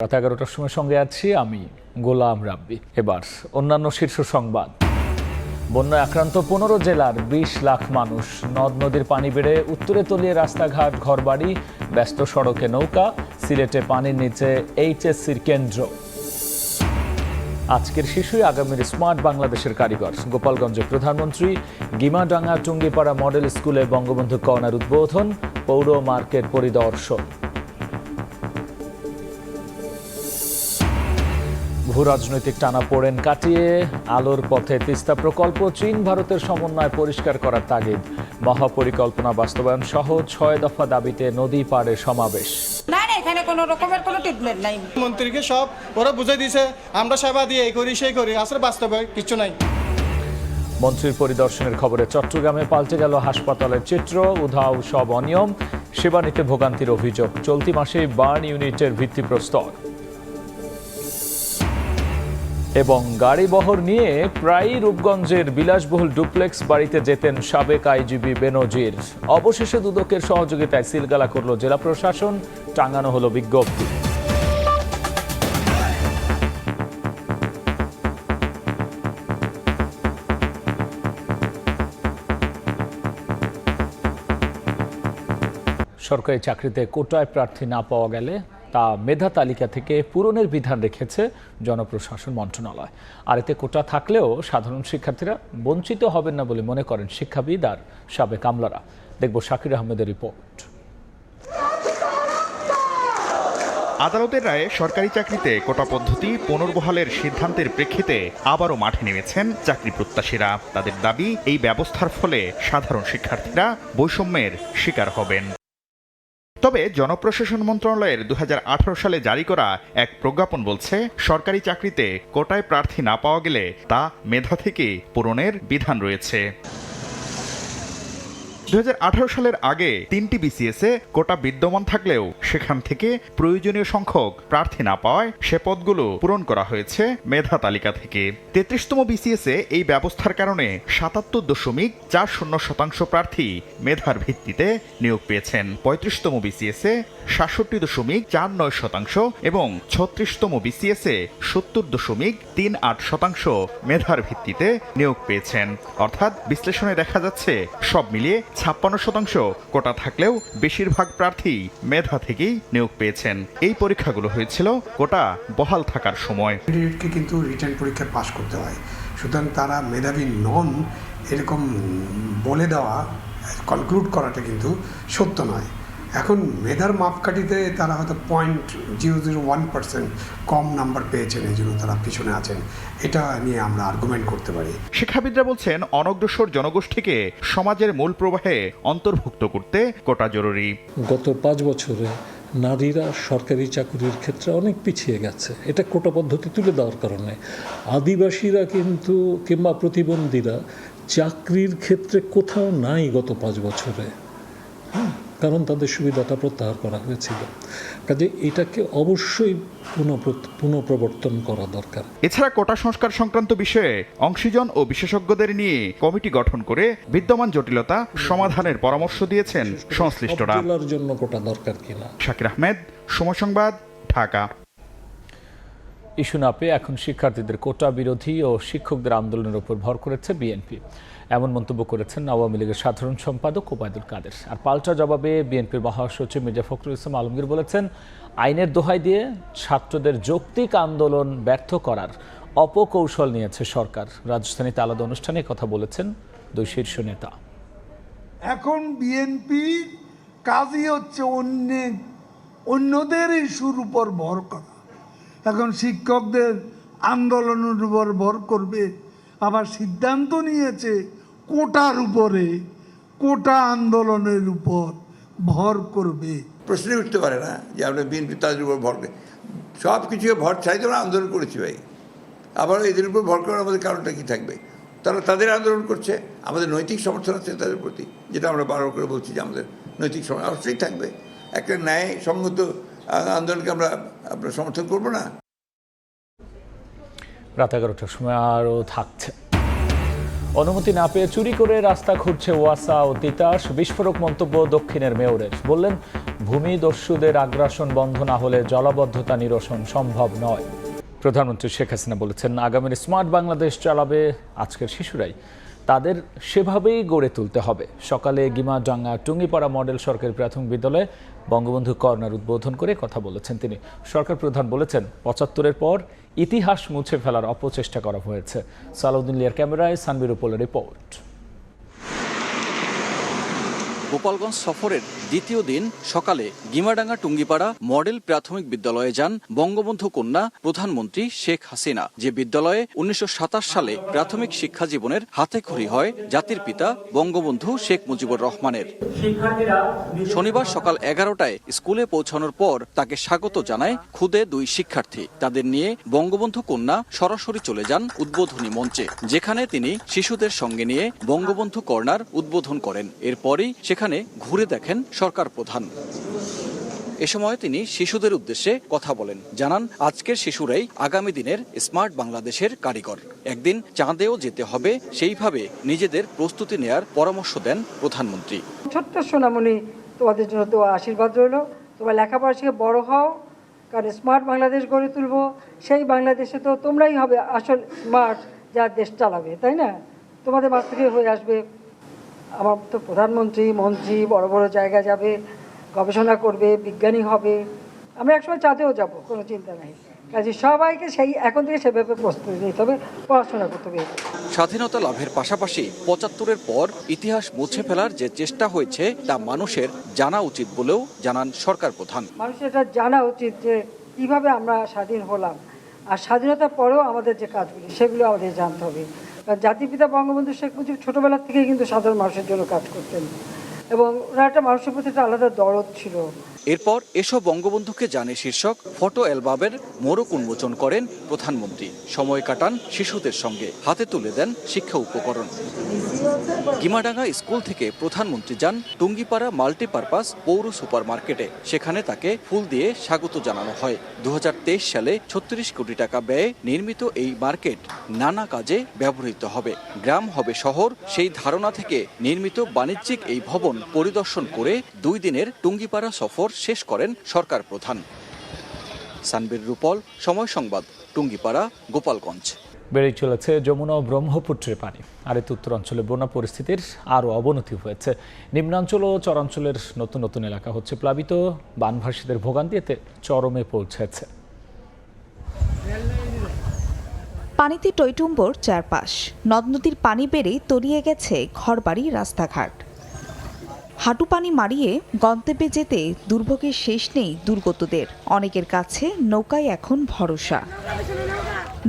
রাত 11টার সময় সঙ্গে আছি আমি গোলাম রাব্বি। এবার অন্যান্য শীর্ষ সংবাদ। বন্যায় আক্রান্ত 15 জেলার 20 লাখ মানুষ। নদ নদীর পানি বেড়ে উত্তরে তলিয়ে রাস্তাঘাট, ঘরবাড়ি, ব্যস্ত সড়কে নৌকা। সিলেটে পানির নিচে এইচএসসির কেন্দ্র। আজকের শিশুই আগামীর স্মার্ট বাংলাদেশের কারিগর। গোপালগঞ্জে প্রধানমন্ত্রী। গিমাডাঙ্গা টুঙ্গিপাড়া মডেল স্কুলে বঙ্গবন্ধু কর্নার উদ্বোধন। পৌর মার্কেট পরিদর্শন। ভূরাজনৈতিক টানাপোড়েন কাটিয়ে আলোর পথে তিস্তা প্রকল্প। চীন ভারতের সমন্বয় পরিষ্কার করার তাগিদ। মহাপরিকল্পনা বাস্তবায়ন সহ 6 দফা দাবিতে নদী পাড়ে সমাবেশ। না এখানে কোনো রকমের কোনো ট্রিটমেন্ট নাই। মন্ত্রীকে সব ওরা বুঝাই দিয়েছে, আমরা সেবা দিয়ে এই করি সেই করি, আসলে বাস্তবে কিছু নাই। মন্ত্রীর পরিদর্শনের খবরে চট্টগ্রামে পাল্টে গেল হাসপাতালের চিত্র। উধাও সব অনিয়ম, সেবা নিতে ভোগান্তির অভিযোগ। চলতি মাসে বার্ন ইউনিটের ভিত্তিপ্রস্তর। এবং গাড়ি বহর নিয়ে প্রায়ই রূপগঞ্জের বিলাসবহুল ডুপ্লেক্স বাড়িতে যেতেন সাবেক আইজিবি বেনজির। অবশেষে দুদকের সহযোগিতায় সিলগালা করল জেলা প্রশাসন। টাঙানো হলো বিজ্ঞপ্তি। সরকারি চাকরিতে কোটায় প্রার্থী না পাওয়া গেলে তা মেধা তালিকা থেকে পূরণের বিধান রেখেছে জনপ্রশাসন মন্ত্রণালয়। আর এতে কোটা থাকলেও সাধারণ শিক্ষার্থীরা বঞ্চিত হবেন না বলে মনে করেন শিক্ষাবিদ আর সাবেক আমলারা। দেখব শাকির আহমেদের রিপোর্ট। আদালতের রায়ে সরকারি চাকরিতে কোটা পদ্ধতি পুনর্বহালের সিদ্ধান্তের প্রেক্ষিতে আবারও মাঠে নেমেছেন চাকরি প্রত্যাশীরা। তাদের দাবি, এই ব্যবস্থার ফলে সাধারণ শিক্ষার্থীরা বৈষম্যের শিকার হবেন। তবে জনপ্রশাসন মন্ত্রণালয়ের 2018 সালে জারি করা এক প্রজ্ঞাপন বলছে, সরকারি চাকরিতে কোটায় প্রার্থী না পাওয়া গেলে তা মেধা থেকে পূরণের বিধান রয়েছে। 2018 সালের আগে 3টি বিসিএসে কোটা বিদ্যমান থাকলেও সেখান থেকে প্রয়োজনীয় সংখ্যক প্রার্থী না পাওয়ায় সে পদগুলো পূরণ করা হয়েছে মেধা তালিকা থেকে। 33তম বিসিএসে এই ব্যবস্থার কারণে 77.40% প্রার্থী মেধার ভিত্তিতে নিয়োগ পেয়েছেন। 35তম বিসিএসে 67.49% এবং 36তম বিসিএসে 70.38% মেধার ভিত্তিতে নিয়োগ পেয়েছেন। অর্থাৎ বিশ্লেষণে দেখা যাচ্ছে সব মিলিয়ে 56% কোটা থাকলেও বেশিরভাগ প্রার্থী মেধা থেকেই নিয়োগ পেয়েছেন। এই পরীক্ষাগুলো হয়েছিল কোটা বহাল থাকার সময়। ক্যান্ডিডেটকে কিন্তু রিটেন পরীক্ষায় পাশ করতে হয়, সুতরাং তারা মেধাবী নন এরকম বলে দেওয়া, কনক্লুড করাটা কিন্তু সত্য নয়। এখন মেধার মাপকাঠিতে তারা হয়তো 0.001% কম নাম্বার পেয়েছেন, এই জন্য তারা পিছনে আছেন, এটা নিয়ে আমরা আর্গুমেন্ট করতে পারি। শিক্ষাবিদরা বলছেন, অনগ্রসর জনগোষ্ঠীকে সমাজের মূল প্রবাহে অন্তর্ভুক্ত করতে কোটা জরুরি। গত 5 বছরে নারীরা সরকারি চাকরির ক্ষেত্রে অনেক পিছিয়ে গেছে, এটা কোটা পদ্ধতি তুলে দেওয়ার কারণে। আদিবাসীরা কিন্তু কিংবা প্রতিবন্ধীরা চাকরির ক্ষেত্রে কোথাও নাই গত 5 বছরে, কারণ তাদের সুবিধাটা প্রত্যাহার করা হয়েছিল। কাজে এটাকে অবশ্যই পুনঃপ্রবর্তন করা দরকার। এছাড়া কোটা সংস্কার সংক্রান্ত বিষয়ে অংশীজন ও বিশেষজ্ঞদের নিয়ে কমিটি গঠন করে বিদ্যমান জটিলতা সমাধানের পরামর্শ দিয়েছেন সংশ্লিষ্টরা। জেলার জন্য কোটা দরকার কিনা। শাকির আহমেদ, সময় সংবাদ, ঢাকা। ইস্যু না পেয়ে এখন শিক্ষার্থীদের কোটা বিরোধী ও শিক্ষকদের আন্দোলনের উপর ভর করেছে বিএনপি, এমন মন্তব্য করেছেন আওয়ামী লীগের সাধারণ সম্পাদক ওবায়দুল কাদের। আর পাল্টা জবাবে বিএনপির মহাসচিব মির্জা ফখরুল ইসলাম আলমগীর বলেছেন, আইনের দোহাই দিয়ে ছাত্রদের যৌক্তিক আন্দোলন ব্যর্থ করার অপকৌশল নিয়েছে সরকার। রাজধানীতে আলাদা অনুষ্ঠানে কথা বলেছেন দুই শীর্ষ নেতা। এখন বিএনপি কাজই হচ্ছে অন্যদের ইস্যুর উপর ভর করা। এখন শিক্ষকদের আন্দোলনের উপর ভর করবে, আবার সিদ্ধান্ত নিয়েছে কোটার উপরে, কোটা আন্দোলনের উপর ভর করবে। প্রশ্নই উঠতে পারে না যে আমরা বিএনপি তাদের উপর ভর করে সব কিছুকে ভর চাই, আমরা আন্দোলন করেছি ভাই। আবার এদের উপর ভর করার আমাদের কারণটা কী থাকবে? তারা তাদের আন্দোলন করছে, আমাদের নৈতিক সমর্থন আছে তাদের প্রতি, যেটা আমরা বারবার করে বলছি যে আমাদের নৈতিক সমর্থন অবশ্যই থাকবে। একটা ন্যায় সঙ্গত আন্দোলনকে আমরা সমর্থন করবো না। রাত 11টার সময় আরও থাকছে। অনুমতি না পেয়ে চুরি করে রাস্তা খুঁড়ছে ওয়াসা ও তিতাস। বিস্ফোরক মন্তব্য দক্ষিণের মেয়রের। বললেন, ভূমিদস্যুদের আগ্রাসন বন্ধ না হলে জলাবদ্ধতা নিরসন সম্ভব নয়। প্রধানমন্ত্রী শেখ হাসিনা বলেছেন, আগামীর স্মার্ট বাংলাদেশ চালাবে আজকের শিশুরাই। তাদের সেভাবেই গড়ে তুলতে হবে। সকালে গিমাডাঙ্গা টুঙ্গিপাড়া মডেল সরকারি প্রাথমিক বিদ্যালয়ে বঙ্গবন্ধু কর্নার উদ্বোধন করে কথা বলেছেন তিনি। সরকার প্রধান বলেছেন, ৭৫-এর পর ইতিহাস মুছে ফেলার অপচেষ্টা করা হয়েছে। সালাউদ্দিন লিয়ার ক্যামেরায় সানবির উপলের রিপোর্ট। গোপালগঞ্জ সফরের দ্বিতীয় দিন সকালে গিমাডাঙ্গা টুঙ্গিপাড়া মডেল প্রাথমিক বিদ্যালয়ে যান বঙ্গবন্ধু কন্যা প্রধানমন্ত্রী শেখ হাসিনা, যে বিদ্যালয়ে ১৯২৭ সালে প্রাথমিক শিক্ষা জীবনের হাতেখড়ি হয় জাতির পিতা বঙ্গবন্ধু শেখ মুজিবুর রহমানের। শনিবার সকাল ১১টায় স্কুলে পৌঁছানোর পর তাকে স্বাগত জানায় খুদে ২ শিক্ষার্থী। তাদের নিয়ে বঙ্গবন্ধু কন্যা সরাসরি চলে যান উদ্বোধনী মঞ্চে, যেখানে তিনি শিশুদের সঙ্গে নিয়ে বঙ্গবন্ধু কর্নার উদ্বোধন করেন। এরপরই সেখানে ঘুরে দেখেন সরকার প্রধান। এ সময় তিনি শিশুদের উদ্দেশ্যে কথা বলেন, জানান আজকের শিশুরাই আগামী দিনের স্মার্ট বাংলাদেশের কারিগর। একদিন চাঁদেও যেতে হবে, সেইভাবে নিজেদের প্রস্তুতি নেয়ার পরামর্শ দেন প্রধানমন্ত্রী। ছোট্ট সোনামণি, তোমাদের জন্য তো আশীর্বাদ রইল। তোমার লেখাপড়া শিখে বড় হও, কারণ স্মার্ট বাংলাদেশ গড়ে তুলবো। সেই বাংলাদেশে তো তোমরাই হবে আসল স্মার্ট, যা দেশ চালাবে, তাই না? তোমাদের মাঝ থেকে হয়ে আসবে। আমার তো প্রধানমন্ত্রী, মন্ত্রী বড় বড় জায়গা যাবে, গবেষণা করবে, বিজ্ঞানী হবে। আমরা একসময় চাঁদেও যাব, কোনো চিন্তা নাই। কাজে সবাইকে সেই এখন থেকে সেভাবে প্রস্তুতি নিতে হবে, পড়াশোনা করতে হবে। স্বাধীনতা লাভের পাশাপাশি ৭৫-এর পর ইতিহাস মুছে ফেলার যে চেষ্টা হয়েছে তা মানুষের জানা উচিত বলেও জানান সরকার প্রধান। মানুষের এটা জানা উচিত যে কীভাবে আমরা স্বাধীন হলাম, আর স্বাধীনতার পরেও আমাদের যে কাজগুলি সেগুলো আমাদের জানতে হবে। কারণ জাতির পিতা বঙ্গবন্ধু শেখ মুজিব ছোটোবেলার থেকেই কিন্তু সাধারণ মানুষের জন্য কাজ করতেন, এবং ওরা একটা মানুষের প্রতি একটা আলাদা দরদ ছিল। এরপর এসব বঙ্গবন্ধুকে জানে শীর্ষক ফটো অ্যালবামের মোড়ক উন্মোচন করেন প্রধানমন্ত্রী। সময় কাটান শিশুদের সঙ্গে, হাতে তুলে দেন শিক্ষা উপকরণ। গিমাডাঙ্গা স্কুল থেকে প্রধানমন্ত্রী যান টুঙ্গিপাড়া মাল্টিপারপাস পৌর সুপার মার্কেটে। সেখানে তাকে ফুল দিয়ে স্বাগত জানানো হয়। ২০২৩ সালে ৩৬ কোটি টাকা ব্যয়ে নির্মিত এই মার্কেট নানা কাজে ব্যবহৃত হবে। গ্রাম হবে শহর, সেই ধারণা থেকে নির্মিত বাণিজ্যিক এই ভবন পরিদর্শন করে ২ দিনের টুঙ্গিপাড়া সফর শেষ করেন সরকার প্রধান। সানবির রূপল, সময় সংবাদ, টুঙ্গিপাড়া, গোপালগঞ্জ। বেড়ে চলেছে যমুনা ও ব্রহ্মপুত্রের পানি। আর এতে উত্তরাঞ্চলে বন্যা পরিস্থিতির আরও অবনতি হয়েছে। নিম্নাঞ্চল ও চরাঞ্চলের নতুন নতুন এলাকা হচ্ছে প্লাবিত। বানভাসীদের ভোগান্তি এতে চরমে পৌঁছেছে। পানিতে টইটুম্বর চারপাশ। নদ নদীর পানি বেড়ে তলিয়ে গেছে ঘরবাড়ি, রাস্তাঘাট। হাঁটু পানি মারিয়ে গন্তব্যে যেতে দুর্ভোগের শেষ নেই দুর্গতদের। অনেকের কাছে নৌকায় এখন ভরসা।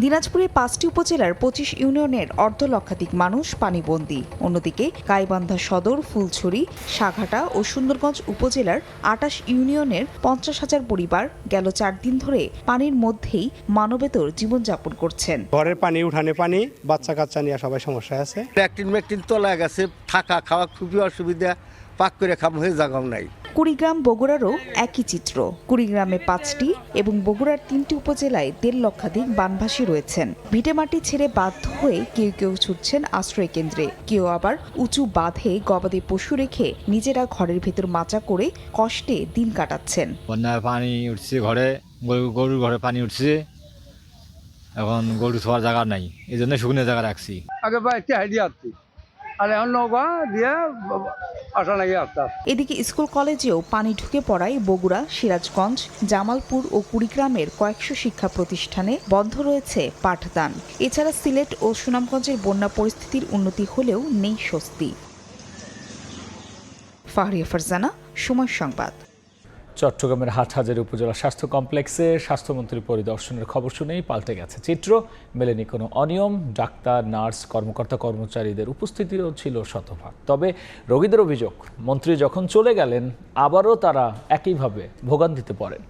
দিনাজপুরের ৫টি উপজেলার ২৫ ইউনিয়নের অর্ধলক্ষাধিক মানুষ পানিবন্দী। অন্যদিকে গাইবান্ধা সদর, ফুলছড়ি, সাঘাটা ও সুন্দরগঞ্জ উপজেলার ২৮ ইউনিয়নের ৫০,০০০ পরিবার গেল ৪ দিন ধরে পানির মধ্যেই মানবেতর জীবনযাপন করছেন। ঘরের পানি, উঠানে পানি, বাচ্চা কাচ্চা নিয়ে সবাই সমস্যা আছে। ল্যাট্রিন তলা গেছে, থাকা খাওয়া খুবই অসুবিধা, পাক করে খাম হয়ে জায়গাও নাই। কুড়িগ্রাম, বগুড়ারও একই চিত্র। কুড়িগ্রামে ৫টি এবং বগুড়ার ৩টি উপজেলায় ১.৫ লক্ষাধিক বানভাসী রয়েছেন। ভিটেমাটি ছেড়ে বাধ্য হয়ে কেউ কেউ ছুটছেন আশ্রয় কেন্দ্রে, কেউ আবার উঁচু বাঁধে গবাদি পশু রেখে নিজেরা ঘরের ভেতর মাচা করে কষ্টে দিন কাটাচ্ছেন। বন্যায় পানি উঠছে ঘরে, গরুর ঘরে পানি উঠছে, এখন গরু ছোঁয়ার জায়গা নাই, এই জন্য শুকনো জায়গা রাখছি। আগে বাইরে হাইডিয়ে আসছি, আর এখন নৌকা দিয়ে আসা লাগে আসতে। এদিকে স্কুল কলেজেও পানি ঢুকে পড়ায় বগুড়া, সিরাজগঞ্জ, জামালপুর ও কুড়িগ্রামের কয়েকশো শিক্ষা প্রতিষ্ঠানে বন্ধ রয়েছে পাঠদান। এছাড়া সিলেট ও সুনামগঞ্জের বন্যা পরিস্থিতির উন্নতি হলেও নেই স্বস্তি। ফাহরিয়া ফারজানা, সময় সংবাদ। চট্টগ্রামের হাটহাজারী উপজেলা স্বাস্থ্য কমপ্লেক্সে স্বাস্থ্যমন্ত্রী পরিদর্শনের খবর শুনেই পাল্টে গেছে চিত্র। মেলেনি কোনো অনিয়ম। ডাক্তার, নার্স, কর্মকর্তা, কর্মচারীদের উপস্থিতিও ছিল শতভাগ। তবে রোগীদের অভিযোগ, মন্ত্রী যখন চলে গেলেন আবারও তারা একইভাবে ভোগান্তিতে পড়েন।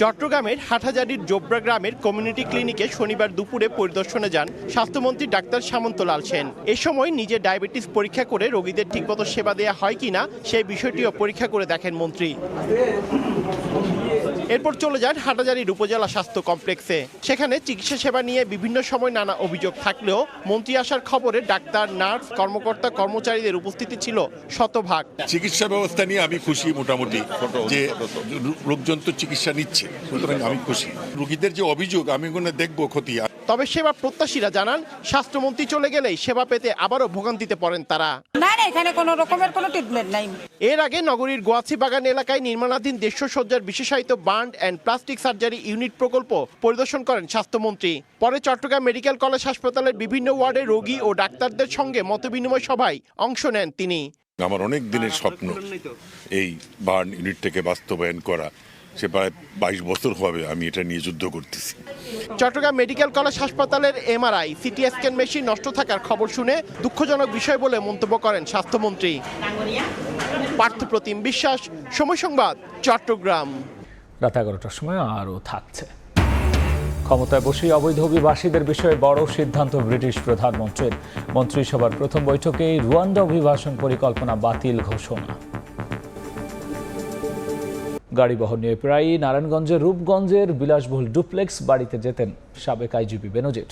চট্টগ্রামের হাটহাজারীর জোবরা গ্রামের কমিউনিটি ক্লিনিকে শনিবার দুপুরে পরিদর্শনে যান স্বাস্থ্যমন্ত্রী ডাক্তার সামন্তলাল সেন। এ সময় নিজের ডায়াবেটিস পরীক্ষা করে রোগীদের ঠিকমতো সেবা দেওয়া হয় কিনা সেই বিষয়টিও পরীক্ষা করে দেখেন মন্ত্রী। এরপর চলে যান হাটহাজারীর উপজেলা স্বাস্থ্য কমপ্লেক্সে। সেখানে চিকিৎসা সেবা নিয়ে বিভিন্ন সময় নানা অভিযোগ থাকলেও মন্ত্রী আসার খবরে ডাক্তার, নার্স, কর্মকর্তা, কর্মচারীদের উপস্থিতি ছিল শতভাগ। চিকিৎসা ব্যবস্থা নিয়ে আমি খুশি, মোটামুটি যে লোকজন তো চিকিৎসা নিচ্ছে, সুতরাং আমি খুশি। রোগীদের যে অভিযোগ আমি দেখবো ক্ষতি। তবে সেবা প্রত্যাশীরা জানান, স্বাস্থ্যমন্ত্রী চলে গেলেই সেবা পেতে আবারও ভোগান্তিতে পড়েন তারা। না, এখানে কোনো রকমের কোনো ট্রিটমেন্ট নাই। এর আগে নগরীর গোয়াছি বাগান এলাকায় নির্মাণাধীন 150 শয্যার বিশেষায়িত burn and plastic surgery unit প্রকল্প পরিদর্শন করেন স্বাস্থ্যমন্ত্রী। পরে চট্টগ্রাম মেডিকেল কলেজ হাসপাতালের বিভিন্ন ওয়ার্ডে রোগী ও ডাক্তারদের সঙ্গে মতবিনিময় সভায় অংশ নেন তিনি। আমার অনেক দিনের স্বপ্ন এই বার্ন ইউনিটটাকে বাস্তবায়ন করা। সে প্রায় 22 বছর হবে আমি এটা নিয়ে যুদ্ধ করতেছি। চট্টগ্রাম মেডিকেল কলেজ হাসপাতালের এমআরআই, সিটি স্ক্যান মেশিন নষ্ট থাকার খবর শুনে দুঃখজনক বিষয় বলে মন্তব্য করেন স্বাস্থ্যমন্ত্রী। পার্থপ্রতিম বিশ্বাস, সময় সংবাদ, চট্টগ্রাম। রাত 11টার সময় আরও থাকছে। ক্ষমতায় বসেই অবৈধ অভিবাসীদের বিষয়ে বড় সিদ্ধান্ত ব্রিটিশ প্রধানমন্ত্রীর। মন্ত্রিসভার প্রথম বৈঠকেই রুয়ান্ডা অভিবাসন পরিকল্পনা বাতিল ঘোষণা। গাড়ি বহর নিয়ে প্রায় নারায়ণগঞ্জের রূপগঞ্জের বিলাসবহুল ডুপ্লেক্স বাড়িতে যেতেন সাবেক আইজিপি বেনজির।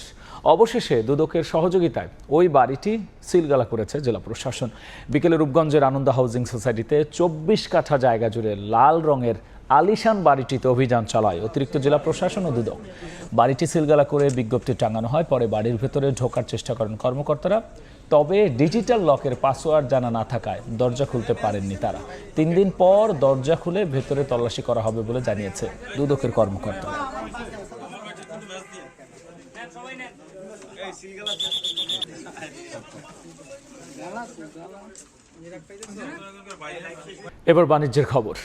অবশেষে দুদকের সহযোগিতায় ওই বাড়িটি সিলগালা করেছে জেলা প্রশাসন। বিকেলে রূপগঞ্জের আনন্দ হাউজিং সোসাইটিতে 24 কাঠা জায়গা জুড়ে লাল রঙের আলিশান বাড়িটিতে অভিযান চালায় অতিরিক্ত জেলা প্রশাসন ও দুদক। বাড়িটি সিলগালা করে বিজ্ঞপ্তি টাঙানো হয়। পরে বাড়ির ভেতরে ঢোকার চেষ্টা করেন কর্মকর্তারা, তবে ডিজিটাল লকের পাসওয়ার্ড জানা না থাকায় দরজা খুলতে পারেননি তারা। 3 দিন পর দরজা খুলে ভেতরে তল্লাশি করা হবে বলে জানিয়েছে দুদকের কর্মকর্তারা। এবার বাণিজ্যের খবর।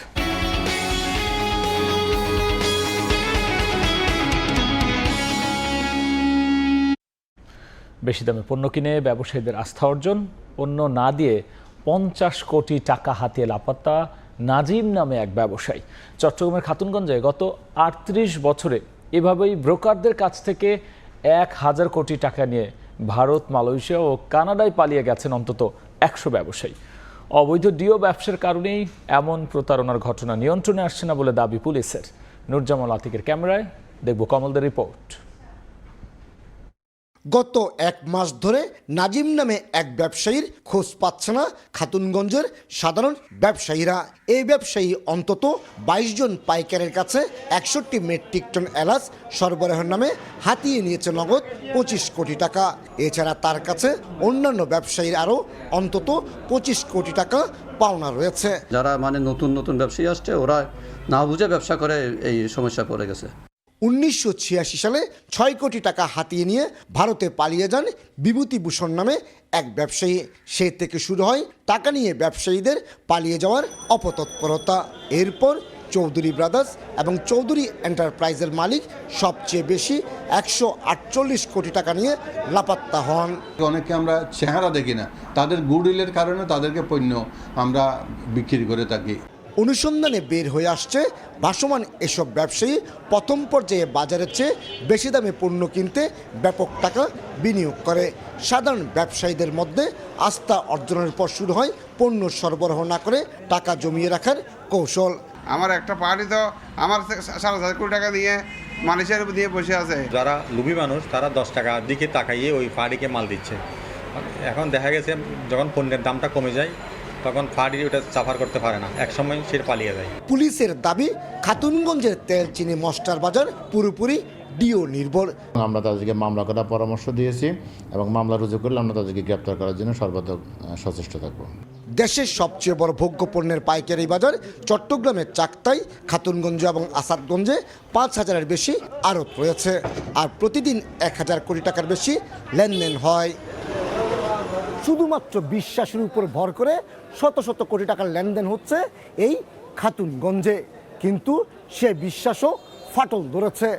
বেশি দামে পণ্য কিনে ব্যবসায়ীদের আস্থা অর্জন, পণ্য না দিয়ে 50 কোটি টাকা হাতিয়ে লাপাত্তা নাজিম নামে এক ব্যবসায়ী। চট্টগ্রামের খাতুনগঞ্জে গত 38 বছরে এভাবেই ব্রোকারদের কাছ থেকে 1000 কোটি টাকা নিয়ে ভারত, মালয়েশিয়া ও কানাডায় পালিয়ে গেছেন অন্তত 100 ব্যবসায়ী। অবৈধ ডিও ব্যবসার কারণেই এমন প্রতারণার ঘটনা নিয়ন্ত্রণে আসছে না বলে দাবি পুলিশের। নুরজামাল আতিকের ক্যামেরায় দেখব কমলদের রিপোর্ট। গত 1 মাস ধরে নাজিম নামে এক ব্যবসায়ীর খোঁজ পাচ্ছে না খাতুনগঞ্জের সাধারণ ব্যবসায়ীরা। এই ব্যবসায়ী অন্তত 22 জন পাইকারের কাছে 61 মেট্রিক টন এলাচ সরবরাহের নামে হাতিয়ে নিয়েছে নগদ 25 কোটি টাকা। এছাড়া তার কাছে অন্যান্য ব্যবসায়ীর আরও অন্তত 25 কোটি টাকা পাওনা রয়েছে। যারা নতুন নতুন ব্যবসায়ী আসছে, ওরা না বুঝে ব্যবসা করে এই সমস্যা পড়ে গেছে। 1986 সালে 6 কোটি টাকা হাতিয়ে নিয়ে ভারতে পালিয়ে যান বিভূতিভূষণ নামে এক ব্যবসায়ী। সে থেকে শুরু হয় টাকা নিয়ে ব্যবসায়ীদের পালিয়ে যাওয়ার অপতৎপরতা। এরপর চৌধুরী ব্রাদার্স এবং চৌধুরী এন্টারপ্রাইজের মালিক সবচেয়ে বেশি 148 কোটি টাকা নিয়ে লাপাত্তা হন। অনেকে আমরা চেহারা দেখি না, তাদের গুডউইলের কারণে তাদেরকে পণ্য আমরা বিক্রি করে থাকি। অনুসন্ধানে বের হয়ে আসছে ভাসমান এসব ব্যবসায়ী প্রথম পর্যায়ে বাজারের চেয়ে বেশি দামে পণ্য কিনতে ব্যাপক টাকা বিনিয়োগ করে। সাধারণ ব্যবসায়ীদের মধ্যে আস্থা অর্জনের পর শুরু হয় পণ্য সরবরাহ না করে টাকা জমিয়ে রাখার কৌশল। আমার একটা পার্টি তো আমার 4.5 কোটি টাকা দিয়ে মানুষের দিয়ে বসে আছে। যারা লোভী মানুষ তারা 10 টাকার দিকে তাকাইয়ে ওই পার্টিকে মাল দিচ্ছে। এখন দেখা গেছে যখন পণ্যের দামটা কমে যায় তখন ফাড়ি ওটা সাফার করতে পারে না, একসময় সে পালিয়ে যায়। পুলিশের দাবি খাতুনগঞ্জের তেল চিনি মশলার বাজার পুরোপুরি ডিও নির্ভর। আমরা তাদেরকে মামলা করার পরামর্শ দিয়েছি এবং মামলা রুজু করলে আমরা তাদেরকে গ্রেপ্তার করার জন্য সর্বাত্মক সচেষ্ট থাকব। দেশের সবচেয়ে বড় ভোগ্য পণ্যের পাইকারি বাজার চট্টগ্রামের চাকতাই, খাতুনগঞ্জ এবং আসাদগঞ্জে 5000-এর বেশি আড়ত রয়েছে। আর প্রতিদিন 1000 কোটি টাকার বেশি লেনদেন হয়। শুধুমাত্র বিশ্বাসের উপর ভর করে শত শত কোটি টাকার লেনদেন হচ্ছে এই খাতুনগঞ্জে, কিন্তু সে বিশ্বাসও ফাটল ধরেছে।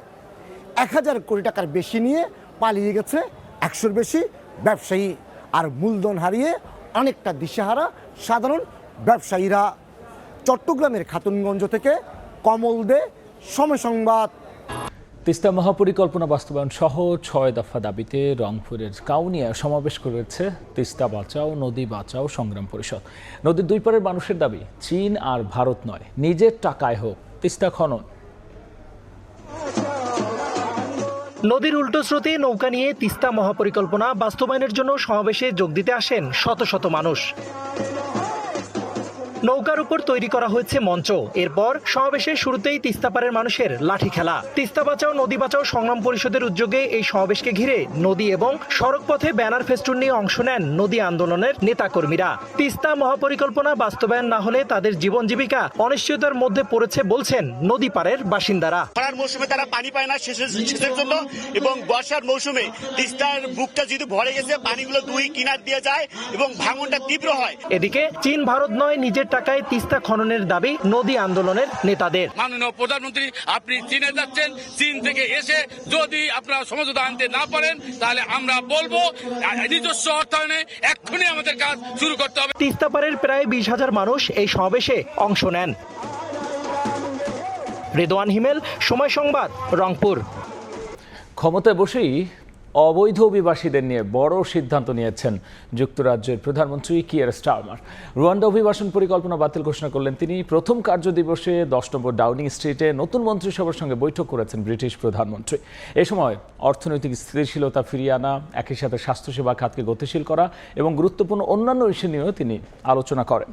1000 কোটি টাকার বেশি নিয়ে পালিয়ে গেছে 100-এর বেশি ব্যবসায়ী। আর মূলধন হারিয়ে অনেকটা দিশেহারা সাধারণ ব্যবসায়ীরা। চট্টগ্রামের খাতুনগঞ্জ থেকে কমল দে, সময় সংবাদ। তিস্তা মহাপরিকল্পনা বাস্তবায়ন সহ 6 দফা দাবিতে রংপুরের কাউনিয়ায় সমাবেশ করেছে তিস্তা বাঁচাও নদী বাঁচাও সংগ্রাম পরিষদ। নদীর দুই পারের মানুষের দাবি চীন আর ভারত নয়, নিজের টাকায় হোক তিস্তা খনন। নদীর উল্টো স্রোতে নৌকা নিয়ে তিস্তা মহাপরিকল্পনা বাস্তবায়নের জন্য সমাবেশে যোগ দিতে আসেন শত শত মানুষ। নৌকার উপর তৈরি করা হয়েছে মঞ্চ। এরপর সমাবেশের শুরুতেই তিস্তাপাড়ের মানুষের লাঠি খেলা। তিস্তা বাঁচাও নদী বাঁচাও সংগ্রাম পরিষদের উদ্যোগে এই সমাবেশকে ঘিরে নদী এবং সড়ক পথে ব্যানার ফেস্টুন নিয়ে অংশ নেন নদী আন্দোলনের নেতাকর্মীরা। তিস্তা মহাপরিকল্পনা বাস্তবায়ন না হলে তাদের জীবন জীবিকা অনিশ্চয়তার মধ্যে পড়েছে বলছেন নদী পাড়ের বাসিন্দারা। খরার মৌসুমে তারা পানি পায় না সেচের জন্য, এবং বর্ষার মৌসুমে তিস্তার বুকটা যেহেতু ভরে গেছে, পানিগুলো দুই কিনার দিয়ে যায় এবং ভাঙনটা তীব্র হয়। এদিকে চীন ভারত নয়, নিজের টাকায় তিস্তা খননের দাবি নদী আন্দোলনের নেতাদের। মাননীয় প্রধানমন্ত্রী, আপনি চীনে যাচ্ছেন, চীন থেকে এসে যদি আপনারা সমঝোতা আনতে না পারেন তাহলে আমরা বলবো নিজস্ব অর্থায়নে এক্ষুনি আমাদের কাজ শুরু করতে হবে। তিস্তাপাড়ের প্রায় 20,000 মানুষ এই সমাবেশে অংশ নেন। রেদওয়ান হিমেল, সময় সংবাদ, রংপুর। ক্ষমতায় বসেই অবৈধ অভিবাসীদের নিয়ে বড় সিদ্ধান্ত নিয়েছেন যুক্তরাজ্যের প্রধানমন্ত্রী কিয়ার স্টারমার। রুয়ান্ডা অভিবাসন পরিকল্পনা বাতিল ঘোষণা করলেন তিনি। প্রথম কার্যদিবসে 10 নম্বর ডাউনিং স্ট্রিটে নতুন মন্ত্রিসভার সঙ্গে বৈঠক করেছেন ব্রিটিশ প্রধানমন্ত্রী। এ সময় অর্থনৈতিক স্থিতিশীলতা ফিরিয়ে আনা, একই সাথে স্বাস্থ্যসেবা খাতকে গতিশীল করা এবং গুরুত্বপূর্ণ অন্যান্য ইস্যু নিয়েও তিনি আলোচনা করেন।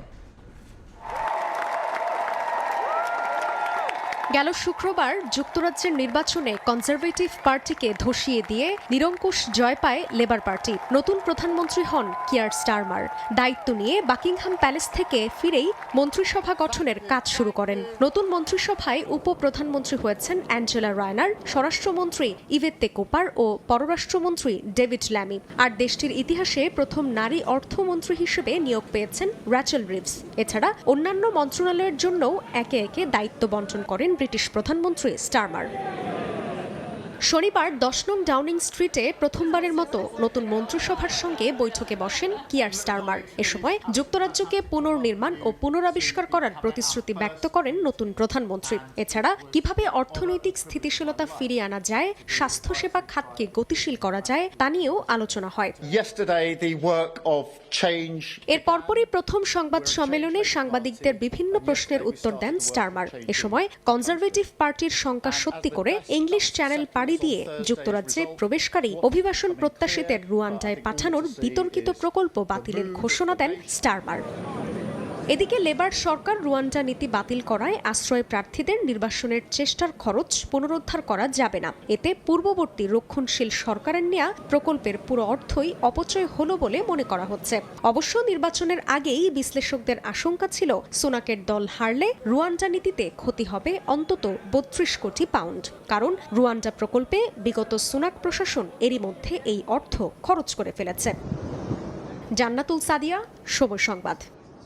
গেল শুক্রবার যুক্তরাজ্যের নির্বাচনে কনজারভেটিভ পার্টিকে ধসিয়ে দিয়ে নিরঙ্কুশ জয় পায় লেবার পার্টি। নতুন প্রধানমন্ত্রী হন কিয়ার স্টারমার। দায়িত্ব নিয়ে বাকিংহাম প্যালেস থেকে ফিরেই মন্ত্রিসভা গঠনের কাজ শুরু করেন। নতুন মন্ত্রিসভায় উপপ্রধানমন্ত্রী হয়েছেন অ্যাঞ্জেলা রায়নার, স্বরাষ্ট্রমন্ত্রী ইভেতে কোপার ও পররাষ্ট্রমন্ত্রী ডেভিড ল্যামি। আর দেশটির ইতিহাসে প্রথম নারী অর্থমন্ত্রী হিসেবে নিয়োগ পেয়েছেন র্যাচেল রিভস। এছাড়া অন্যান্য মন্ত্রণালয়ের জন্যও একে একে দায়িত্ব বন্টন করেন ব্রিটিশ প্রধানমন্ত্রী স্টারমার। শনিবার 10 নং ডাউনিং স্ট্রিটে প্রথমবারের মতো নতুন মন্ত্রিসভার সঙ্গে বৈঠকে বসেন কিয়ার স্টারমার। এ সময় যুক্তরাজ্যকে পুনর্নির্মাণ ও পুনরাবিষ্কার করার প্রতিশ্রুতি ব্যক্ত করেন নতুন প্রধানমন্ত্রী। এছাড়া কিভাবে অর্থনৈতিক স্থিতিশীলতা ফিরিয়ে আনা যায়, স্বাস্থ্যসেবা খাতকে গতিশীল করা যায় তা নিয়েও আলোচনা হয়। এর পরপরই প্রথম সংবাদ সম্মেলনে সাংবাদিকদের বিভিন্ন প্রশ্নের উত্তর দেন স্টারমার। এ সময় কনজারভেটিভ পার্টির শঙ্কা সত্যি করে ইংলিশ চ্যানেল পাড়ি দিয়ে যুক্তরাজ্যে প্রবেশকারী অভিবাসন প্রত্যাশীদের রুয়ান্ডায় পাঠানোর বিতর্কিত প্রকল্প বাতিলের ঘোষণা দেন স্টারমার। এদিকে লেবার সরকার রুয়ান্ডা নীতি বাতিল করায় আশ্রয় প্রার্থীদের নির্বাসনের চেষ্টার খরচ পুনরুদ্ধার করা যাবে না। এতে পূর্ববর্তী রক্ষণশীল সরকারের নেয়া প্রকল্পের পুরো অর্থই অপচয় হলো বলে মনে করা হচ্ছে। অবশ্য নির্বাচনের আগেই বিশ্লেষকদের আশঙ্কা ছিল সুনাকের দল হারলে রুয়ান্ডা নীতিতে ক্ষতি হবে অন্তত 32 কোটি পাউন্ড। কারণ রুয়ান্ডা প্রকল্পে বিগত সুনাক প্রশাসন এরই মধ্যে এই অর্থ খরচ করে ফেলেছে। জান্নাতুল সাদিয়া, সময় সংবাদ।